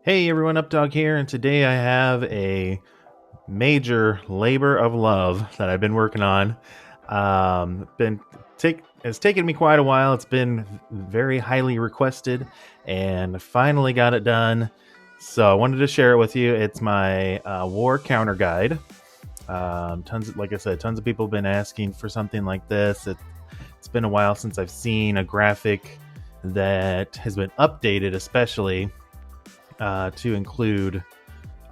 Hey everyone, Updog here, and today I have a major labor of love that I've been working on. Been It's taken me quite a while. It's been very highly requested, and finally got it done. So I wanted to share it with you. It's my war counter guide. Like I said, tons of people have been asking for something like this. It's been a while since I've seen a graphic that has been updated, especially to include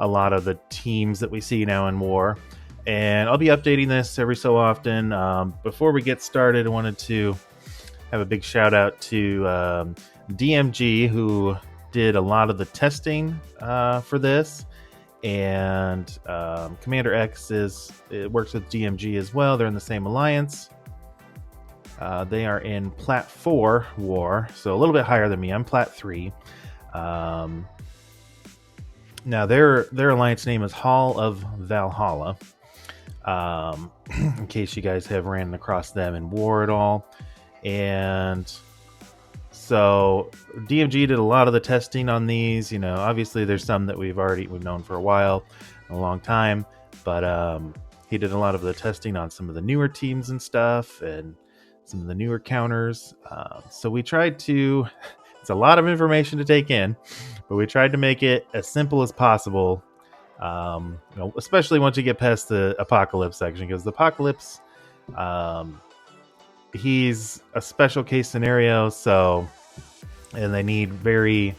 a lot of the teams that we see now in war. And I'll be updating this every so often. Before we get started, I wanted to have a big shout out to DMG, who did a lot of the testing for this. And Commander X works with DMG as well. They're in the same alliance. They are in Plat 4 war, so a little bit higher than me. I'm Plat 3. Now their alliance name is Hall of Valhalla. In case you guys have ran across them in war at all. And so DMG did a lot of the testing on these. You know, obviously there's some that we've known for a while, a long time, but he did a lot of the testing on some of the newer teams and stuff, and some of the newer counters. So we tried to. It's a lot of information to take in, but we tried to make it as simple as possible. Especially once you get past the Apocalypse section, because the Apocalypse, he's a special case scenario, and they need very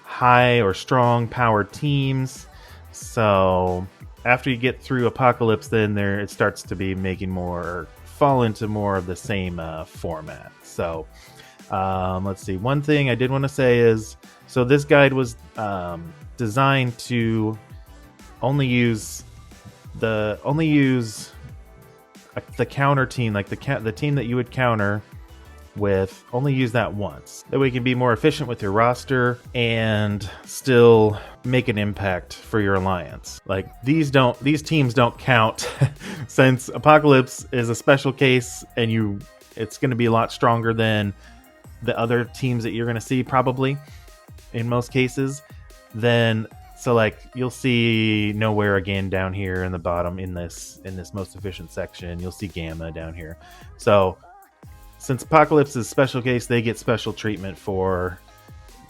high or strong powered teams. So after you get through Apocalypse, then it starts to be fall into more of the same format. So let's see. One thing I did want to say is, so this guide was designed to only use the counter team, like the team that you would counter with. Only use that once. That way you can be more efficient with your roster and still make an impact for your alliance. Like these teams don't count since Apocalypse is a special case, and it's going to be a lot stronger than the other teams that you're going to see, probably in most cases. So like you'll see Nowhere again down here in the bottom in this most efficient section. You'll see Gamma down here. So since Apocalypse is special case, they get special treatment for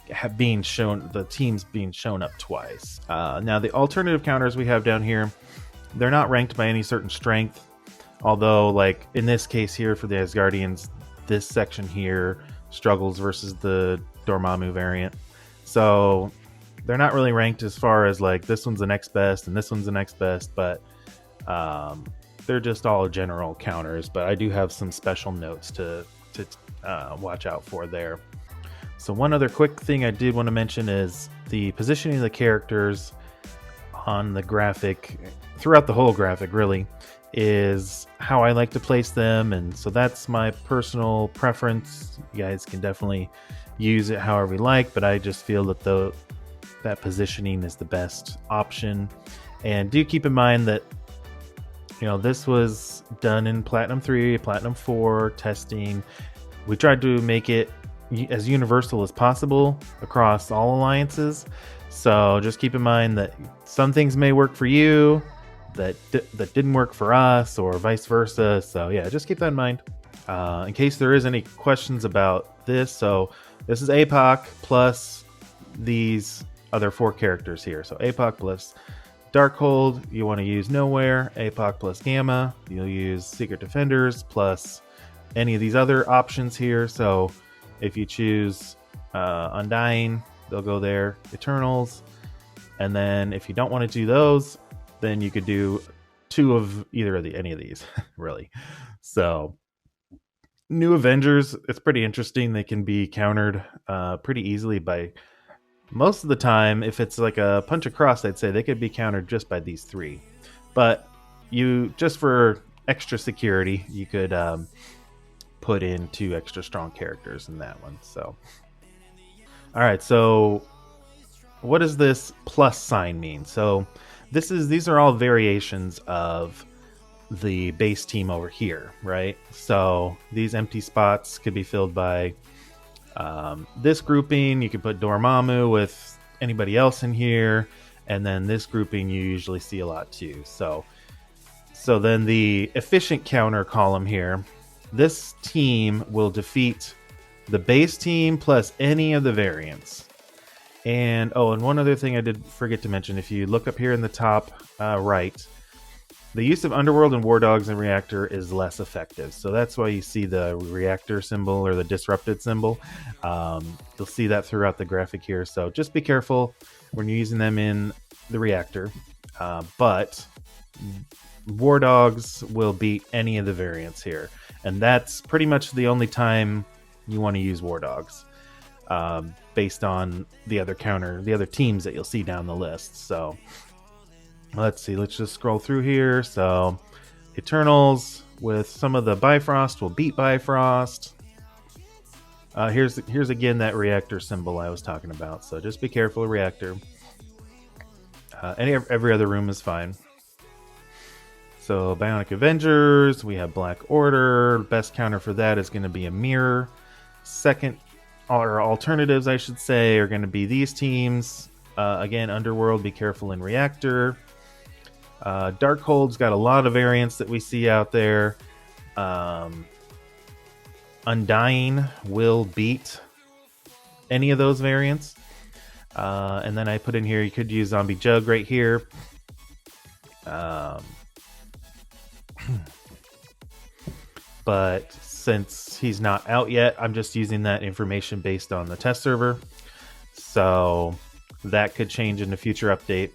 the teams being shown up twice. Now the alternative counters we have down here, they're not ranked by any certain strength. Although, like in this case here for the Asgardians, this section here struggles versus the Dormammu variant. So they're not really ranked as far as like this one's the next best and this one's the next best, but they're just all general counters. But I do have some special notes to watch out for there. So one other quick thing I did want to mention is the positioning of the characters on the graphic, throughout the whole graphic really, is how I like to place them. And so that's my personal preference. You guys can definitely use it however you like, but I just feel that that positioning is the best option. And do keep in mind that, this was done in Platinum 3, Platinum 4 testing. We tried to make it as universal as possible across all alliances. So just keep in mind that some things may work for you that didn't work for us, or vice versa. So yeah, just keep that in mind. In case there is any questions about this, so this is APOC plus these other 4 characters here. So APOC plus Darkhold, you want to use Nowhere. APOC plus Gamma, you'll use Secret Defenders plus any of these other options here. So if you choose Undying, they'll go there. Eternals, and then if you don't want to do those, then you could do 2 of any of these, really. So New Avengers, it's pretty interesting. They can be countered pretty easily by, most of the time, if it's like a punch across, I'd say they could be countered just by these 3. But just for extra security, you could put in 2 extra strong characters in that one. So, all right. So what does this plus sign mean? So these are all variations of the base team over here, right? So these empty spots could be filled by this grouping. You could put Dormammu with anybody else in here. And then this grouping you usually see a lot too. So then the efficient counter column here, this team will defeat the base team plus any of the variants. And and one other thing I did forget to mention, if you look up here in the top right, the use of Underworld and War Dogs in Reactor is less effective. So that's why you see the Reactor symbol or the Disrupted symbol. You'll see that throughout the graphic here. So just be careful when you're using them in the Reactor. But War Dogs will beat any of the variants here. And that's pretty much the only time you want to use War Dogs. Based on the other teams that you'll see down the list. So let's see, let's just scroll through here. So Eternals with some of the Bifrost will beat Bifrost. Here's again that Reactor symbol I was talking about. So just be careful, Reactor. Every other room is fine. So Bionic Avengers, we have Black Order. Best counter for that is going to be a mirror. Second, or alternatives, I should say, are going to be these teams. Again, Underworld, be careful in Reactor. Darkhold's got a lot of variants that we see out there. Undying will beat any of those variants. And then I put in here, you could use Zombie Jug right here. But since he's not out yet, I'm just using that information based on the test server. So that could change in the future update.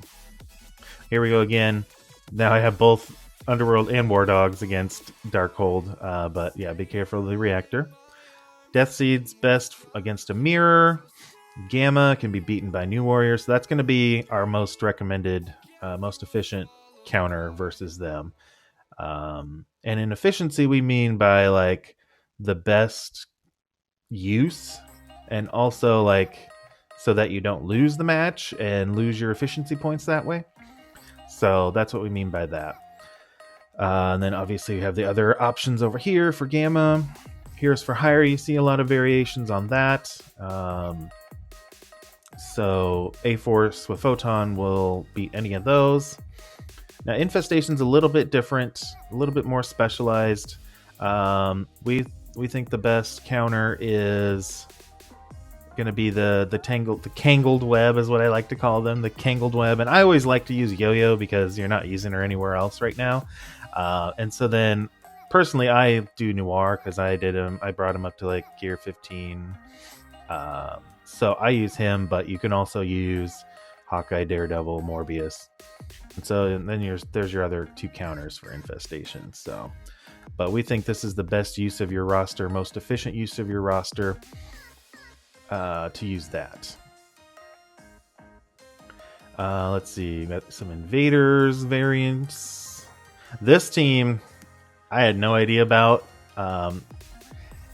Here we go again. Now I have both Underworld and War Dogs against Darkhold. But yeah, be careful of the Reactor. Death Seed's best against a mirror. Gamma can be beaten by New Warrior. So that's going to be our most recommended, most efficient counter versus them. And in efficiency, we mean by like the best use, and also like so that you don't lose the match and lose your efficiency points that way. So that's what we mean by that. And then obviously you have the other options over here for Gamma. Here's for Hire. You see a lot of variations on that. So A-Force with Photon will beat any of those. Now, Infestation's a little bit different, a little bit more specialized. We think the best counter is going to be the Kangled Web is what I like to call them, the Kangled Web. And I always like to use Yo-Yo because you're not using her anywhere else right now. And so then, personally, I do Noir because I brought him up to like gear 15. So I use him, but you can also use Hawkeye, Daredevil, Morbius. And then there's your other two counters for Infestation. So, but we think this is the best use of your roster, most efficient use of your roster to use that. Let's see, got some Invaders variants. This team I had no idea about,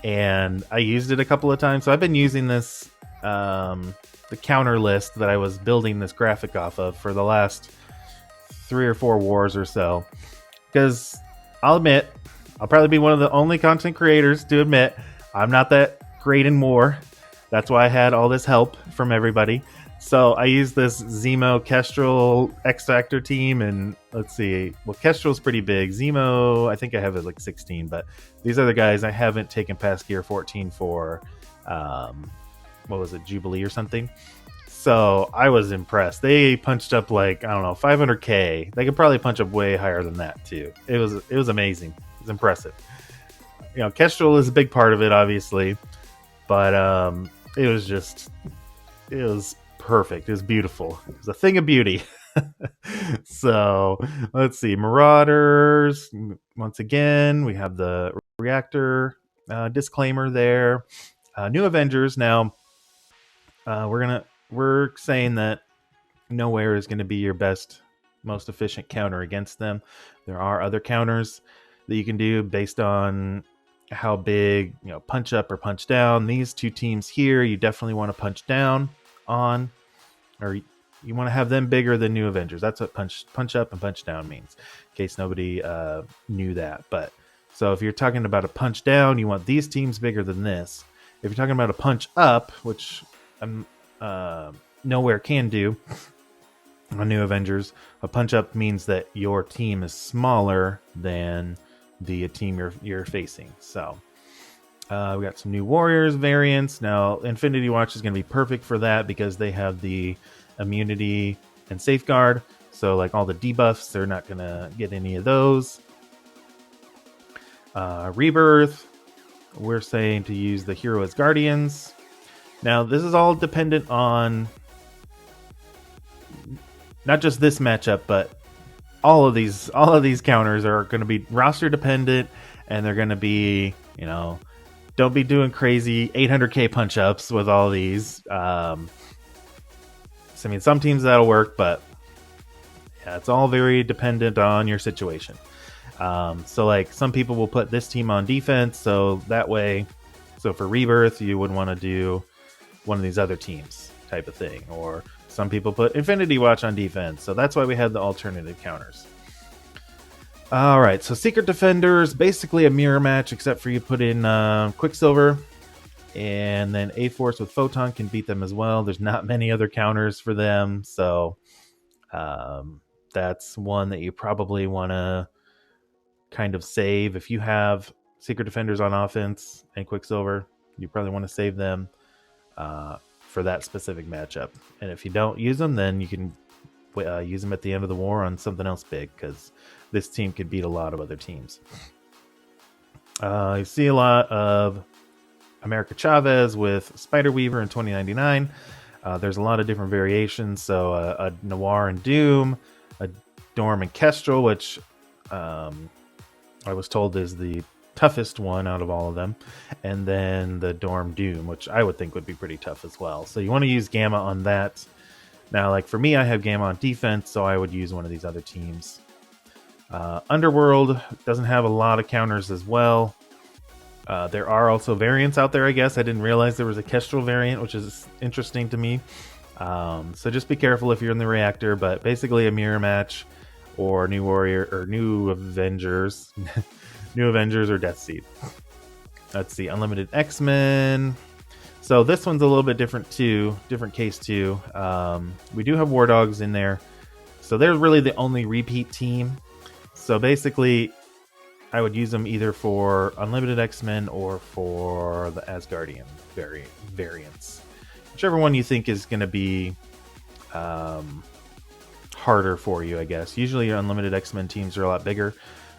and I used it a couple of times. So I've been using this, the counter list that I was building this graphic off of for the last 3 or 4 wars or so, because I'll admit, I'll probably be one of the only content creators to admit I'm not that great in war. That's why I had all this help from everybody. So I used this Zemo, Kestrel, X Factor team, and let's see. Well, Kestrel's pretty big. Zemo, I think I have it like 16, but these other guys I haven't taken past gear 14 for, what was it, Jubilee or something. So I was impressed. They punched up like, I don't know, 500k. They could probably punch up way higher than that too. It was amazing. It was impressive. You know, Kestrel is a big part of it, obviously, but it was perfect. It was beautiful. It was a thing of beauty. So let's see, Marauders. Once again, we have the Reactor disclaimer there. New Avengers. Now we're saying that Nowhere is going to be your best, most efficient counter against them. There are other counters that you can do based on how big, punch up or punch down. These two teams here, you definitely want to punch down on, or you want to have them bigger than New Avengers. That's what punch up and punch down means, in case nobody knew that. But so if you're talking about a punch down, you want these teams bigger than this. If you're talking about a punch up, which Nowhere can do on New Avengers. A punch up means that your team is smaller than the team you're facing. So we got some new Warriors variants. Now, Infinity Watch is going to be perfect for that because they have the immunity and safeguard. So, like all the debuffs, they're not going to get any of those. Rebirth, we're saying to use the hero as guardians. Now, this is all dependent on not just this matchup, but all of these counters are going to be roster dependent, and they're going to be, don't be doing crazy 800k punch ups with all these. I mean, some teams that'll work, but yeah, it's all very dependent on your situation. So like some people will put this team on defense, so that way, so for Rebirth, you would want to do one of these other teams type of thing, or some people put Infinity Watch on defense, so that's why we have the alternative counters. All right, so Secret Defenders, basically a mirror match, except for you put in Quicksilver, and then A-Force with Photon can beat them as well. There's not many other counters for them, so that's one that you probably want to kind of save. If you have Secret Defenders on offense and Quicksilver, you probably want to save them for that specific matchup. And if you don't use them, then you can use them at the end of the war on something else big, because this team could beat a lot of other teams. You see a lot of America Chavez with Spider Weaver in 2099. There's a lot of different variations. So a Noir and Doom, a Dorm and Kestrel, which I was told is the toughest one out of all of them, and then the Dorm Doom, which I would think would be pretty tough as well. So you want to use Gamma on that. Now, like for me, I have Gamma on defense, so I would use one of these other teams. Underworld doesn't have a lot of counters as well. There are also variants out there, I guess. I didn't realize there was a Kestrel variant, which is interesting to me. So just be careful if you're in the reactor, but basically a mirror match, or New Warrior, or New Avengers. New Avengers or Death Seed. Let's see, Unlimited X-Men. So this one's a little bit different too, different case too. We do have War Dogs in there. So they're really the only repeat team. So basically, I would use them either for Unlimited X-Men or for the Asgardian variants. Whichever one you think is going to be harder for you, I guess. Usually your Unlimited X-Men teams are a lot bigger.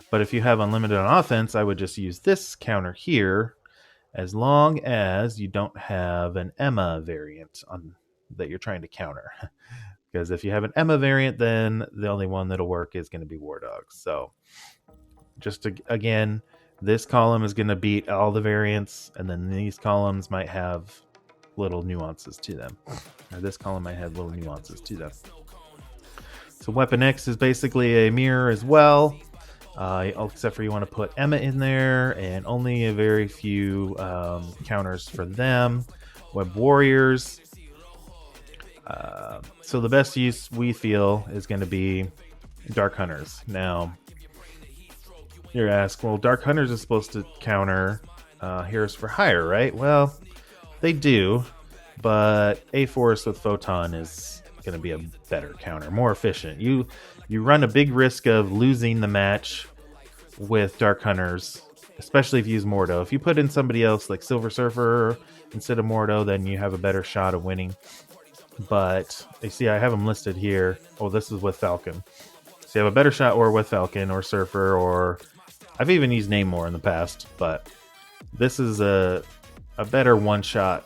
But if you have Unlimited on offense, I would just use this counter here, as long as you don't have an Emma variant on that you're trying to counter. Because if you have an Emma variant, then the only one that'll work is going to be War Dogs. So just to, again, this column is going to beat all the variants, and then these columns might have little nuances to them. Or this column might have little nuances to them. So Weapon X is basically a mirror as well. Except for you want to put Emma in there, and only a very few counters for them. Web Warriors. So the best use we feel is going to be Dark Hunters. Now, you're asked, well, Dark Hunters is supposed to counter Heroes for Hire, right? Well, they do, but A-Force with Photon is going to be a better counter, more efficient. You run a big risk of losing the match with Dark Hunters, especially if you use Mordo. If you put in somebody else like Silver Surfer instead of Mordo, then you have a better shot of winning. But you see, I have them listed here. Oh, this is with Falcon. So you have a better shot or with Falcon or Surfer, or I've even used Namor in the past, but this is a better one-shot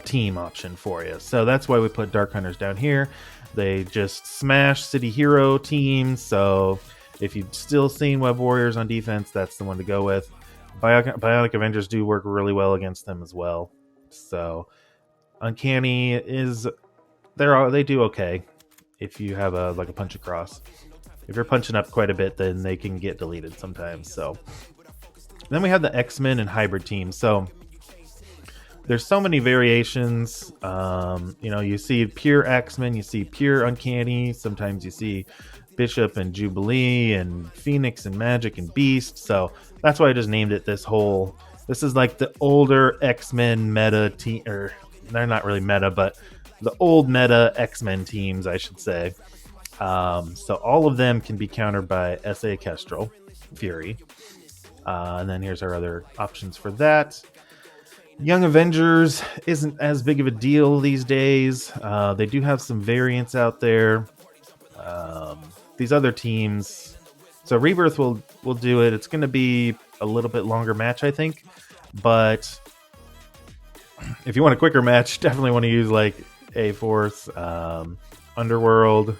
team option for you. So that's why we put Dark Hunters down here. They just smash city hero teams. So if you've still seen Web Warriors on defense, that's the one to go with. Bionic Avengers do work really well against them as well. So Uncanny is they do okay if you have a punch across. If you're punching up quite a bit, then they can get deleted sometimes. So then we have the X-Men and hybrid teams. So there's so many variations. You see pure X-Men, you see pure Uncanny. Sometimes you see Bishop and Jubilee and Phoenix and Magic and Beast. So that's why I just named it this is like the older X-Men meta team, or they're not really meta, but the old meta X-Men teams, I should say. So all of them can be countered by SA Kestrel, Fury. And then here's our other options for that. Young Avengers isn't as big of a deal these days. They do have some variants out there. These other teams, so Rebirth will do it. It's going to be a little bit longer match, I think. But if you want a quicker match, definitely want to use like A-Force, Underworld.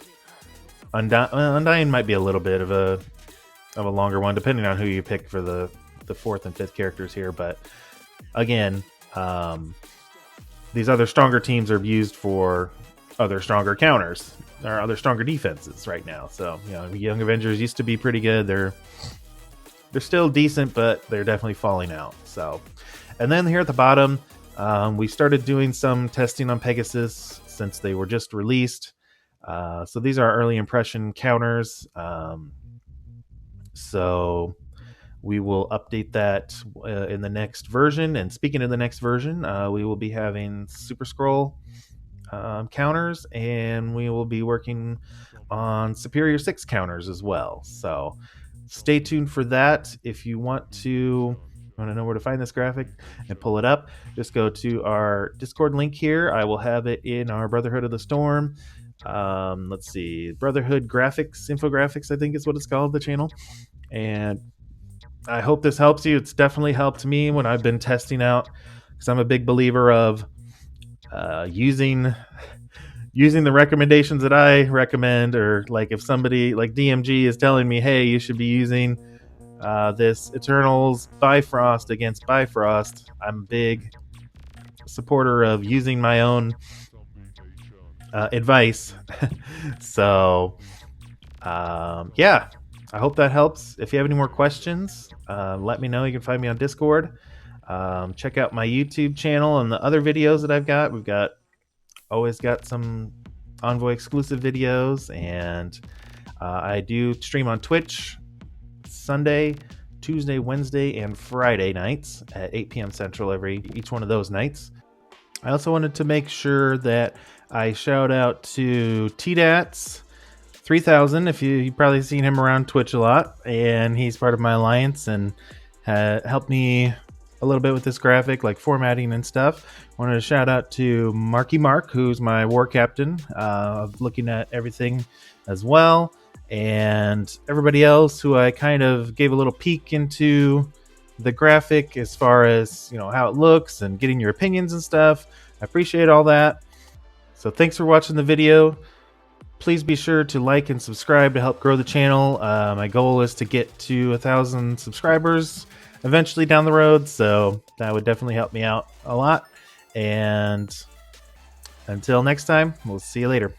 Undying might be a little bit of a longer one, depending on who you pick for the fourth and fifth characters here. But again, these other stronger teams are used for other stronger counters or other stronger defenses right now. So Young Avengers used to be pretty good. They're still decent, but they're definitely falling out. So, and then here at the bottom, we started doing some testing on Pegasus since they were just released. So these are early impression counters. So we will update that in the next version. And speaking of the next version, we will be having Super Scroll counters, and we will be working on Superior 6 counters as well. So stay tuned for that. If you want to know where to find this graphic and pull it up, just go to our Discord link here. I will have it in our Brotherhood of the Storm. Let's see, Brotherhood Graphics, Infographics, I think is what it's called, the channel. And I hope this helps you. It's definitely helped me when I've been testing out, because I'm a big believer of using the recommendations that I recommend, or like if somebody like DMG is telling me, hey, you should be using this Eternals Bifrost against Bifrost, I'm a big supporter of using my own advice. So yeah, I hope that helps. If you have any more questions, let me know. You can find me on Discord. Check out my YouTube channel and the other videos that I've got. We've always got some Envoy exclusive videos, and I do stream on Twitch Sunday, Tuesday, Wednesday, and Friday nights at 8 p.m. Central each one of those nights. I also wanted to make sure that I shout out to TDATS 3000. If you've probably seen him around Twitch a lot, and he's part of my alliance and helped me a little bit with this graphic, like formatting and stuff. Wanted to shout out to Marky Mark, who's my war captain, looking at everything as well, and everybody else who I kind of gave a little peek into the graphic as far as how it looks and getting your opinions and stuff. I appreciate all that. So thanks for watching the video. Please be sure to like and subscribe to help grow the channel. My goal is to get to 1,000 subscribers eventually down the road, so that would definitely help me out a lot. And until next time, we'll see you later.